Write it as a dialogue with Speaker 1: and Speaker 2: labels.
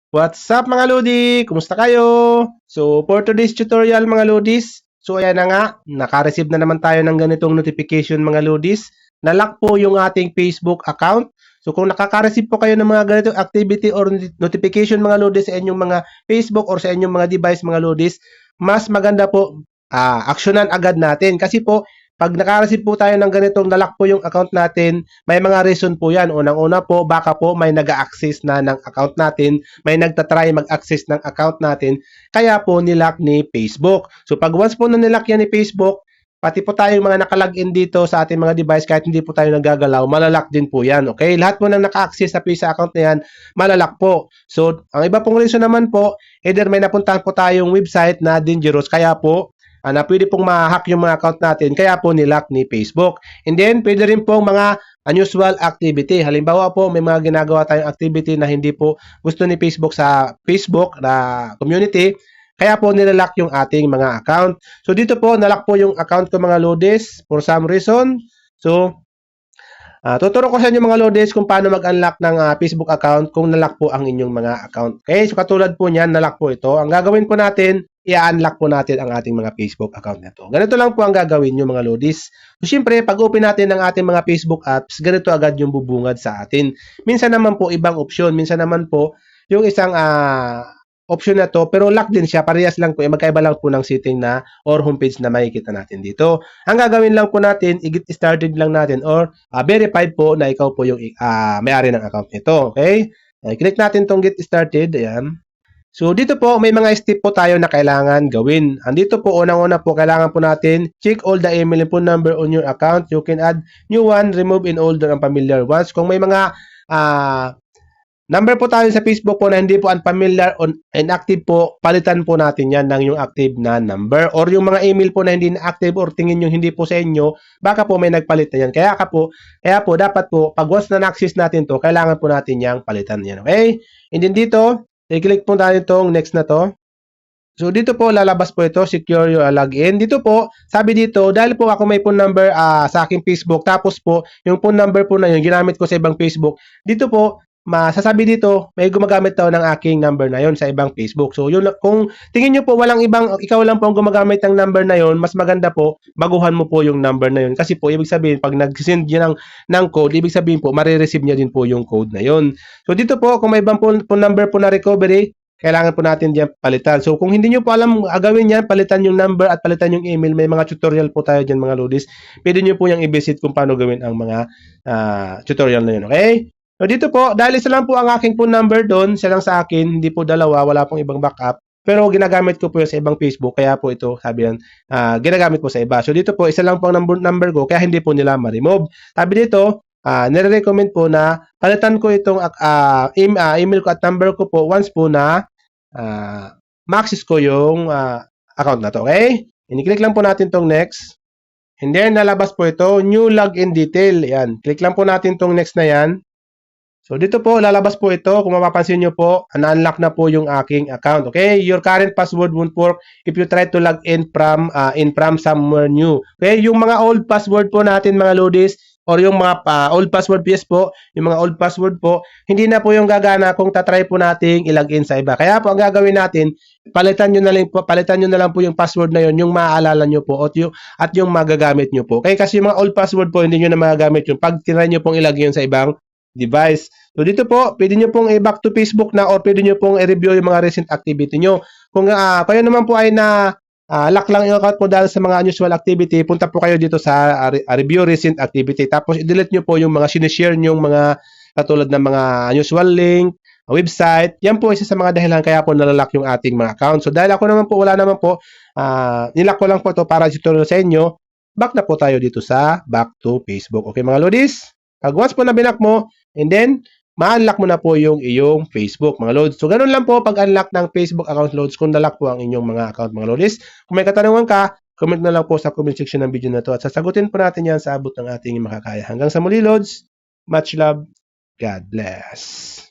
Speaker 1: What's up mga Lodi? Kumusta kayo? So, for today's tutorial mga Lodis, so ayan na nga, naka-receive na naman tayo ng ganitong notification mga Lodis. Nalock po yung ating Facebook account. So, kung nakaka-receive po kayo ng mga ganitong activity or notification mga Lodis sa inyong mga Facebook or sa inyong mga device mga Lodis, mas maganda po aksyonan agad natin. Kasi po, pag naka-receive po tayo ng ganitong nalock po yung account natin, may mga reason po yan. Unang-una po, baka po may nag-access na ng account natin, may nagtatry mag-access ng account natin, kaya po nilock ni Facebook. So pag once po na nilock yan ni Facebook, pati po tayong mga nakalagin dito sa ating mga device, kahit hindi po tayo nagagalaw, malalock din po yan. Okay? Lahat po ng naka-access sa Visa account na yan, malalock po. So, ang iba pong reason naman po, either may napuntahan po tayong website na dangerous, kaya po, na pwede pong ma-hack yung mga account natin, kaya po nilock ni Facebook. And then, pwede rin pong mga unusual activity. Halimbawa po, may mga ginagawa tayong activity na hindi po gusto ni Facebook sa Facebook na community, kaya po nilalak yung ating mga account. So, dito po, nalock po yung account ko mga Lodis for some reason. So, tuturo ko sa inyo mga Lodis kung paano mag-unlock ng Facebook account kung nalock po ang inyong mga account. Okay, so katulad po niyan, nalock po ito. Ang gagawin po natin, i-unlock po natin ang ating mga Facebook account na ito. Ganito lang po ang gagawin nyo mga Lodis. So, syempre, pag open natin ang ating mga Facebook apps, ganito agad yung bubungad sa atin. Minsan naman po, ibang option. Minsan naman po, yung isang option na to, pero lock din siya. Parehas lang po. Magkaiba lang po ng setting na or homepage na makikita natin dito. Ang gagawin lang po natin, i-get started lang natin or verified po na ikaw po yung may-ari ng account nito. Okay? Click natin tong get started. Ayan. So, dito po, may mga step po tayo na kailangan gawin. Andito po, unang-una po, kailangan po natin check all the email and phone number on your account. You can add new one, remove in older and familiar ones. Kung may mga number po tayo sa Facebook po na hindi po unfamiliar or inactive po, palitan po natin yan ng yung active na number. Or yung mga email po na hindi na active or tingin yung hindi po sa inyo, baka po may nagpalit na yan. Kaya po, dapat po, pag once na na-access natin to, kailangan po natin yung palitan yan. Okay? And then dito, i-click po tayo itong next na to. So, dito po, lalabas po ito, secure your login. Dito po, sabi dito, dahil po ako may phone number sa aking Facebook, tapos po, yung phone number po na yun, ginamit ko sa ibang Facebook, dito po, masasabi dito, may gumagamit daw ng aking number na yon sa ibang Facebook. So, yun, kung tingin nyo po, walang ibang, ikaw lang po ang gumagamit ng number na yon, mas maganda po, baguhan mo po yung number na yon. Kasi po, ibig sabihin, pag nag-send nyo ng code, ibig sabihin po, marireceive nyo din po yung code na yon. So, dito po, kung may ibang phone number po na recovery, kailangan po natin diyan palitan. So, kung hindi nyo po alam gawin yan, palitan yung number at palitan yung email, may mga tutorial po tayo dyan mga Lodis. Pwede nyo po yung i-visit kung paano gawin ang mga tutorial na yun. Okay? So, dito po, dahil isa lang po ang aking phone number doon, isa lang sa akin, hindi po dalawa, wala pong ibang backup. Pero ginagamit ko po sa ibang Facebook, kaya po ito, sabi yan, ginagamit po sa iba. So, dito po, isa lang po ang number ko, kaya hindi po nila ma-remove. Sabi dito, nire-recommend po na palitan ko itong email ko at number ko po once po na ma-access ko yung account na to. Okay? I-click lang po natin tong next. And then, lalabas po ito, new login detail. Yan. Click lang po natin tong next na yan. So, dito po, lalabas po ito. Kung mapapansin nyo po, na-unlock na po yung aking account. Okay? Your current password won't work if you try to log in from somewhere new. Okay? Yung mga old password po natin, mga Lodis, or yung mga old password PS po, yung mga old password po, hindi na po yung gagana kung tatry po nating ilagin sa iba. Kaya po, ang gagawin natin, palitan nyo na lang po yung password na yun, yung maaalala nyo po, at yung magagamit nyo po. Okay? Kasi yung mga old password po, hindi nyo na magagamit yun. Pag tinry nyo pong ilagay yun sa ibang device. So, dito po, pwede nyo pong i-back to Facebook na or pwede nyo pong i-review yung mga recent activity nyo. Kung kayo naman po ay lock lang yung account mo dahil sa mga unusual activity, punta po kayo dito sa review recent activity. Tapos, i-delete nyo po yung mga sinishare nyo, mga katulad ng mga unusual link, website. Yan po isa sa mga dahilan kaya po nalalock yung ating mga account. So, dahil ako naman po, wala naman po, nilock ko lang po ito para tutorial sa inyo. Back na po tayo dito sa back to Facebook. Okay mga Lodis? Pag once po na binak mo, and then, ma-unlock mo na po yung iyong Facebook, mga Lods. So, ganun lang po pag-unlock ng Facebook account, Lods, kung nalock po ang inyong mga account, mga Lodis. Kung may katanungan ka, comment na lang po sa comment section ng video na to at sasagutin po natin yan sa abot ng ating makakaya. Hanggang sa muli, Lods. Much love. God bless.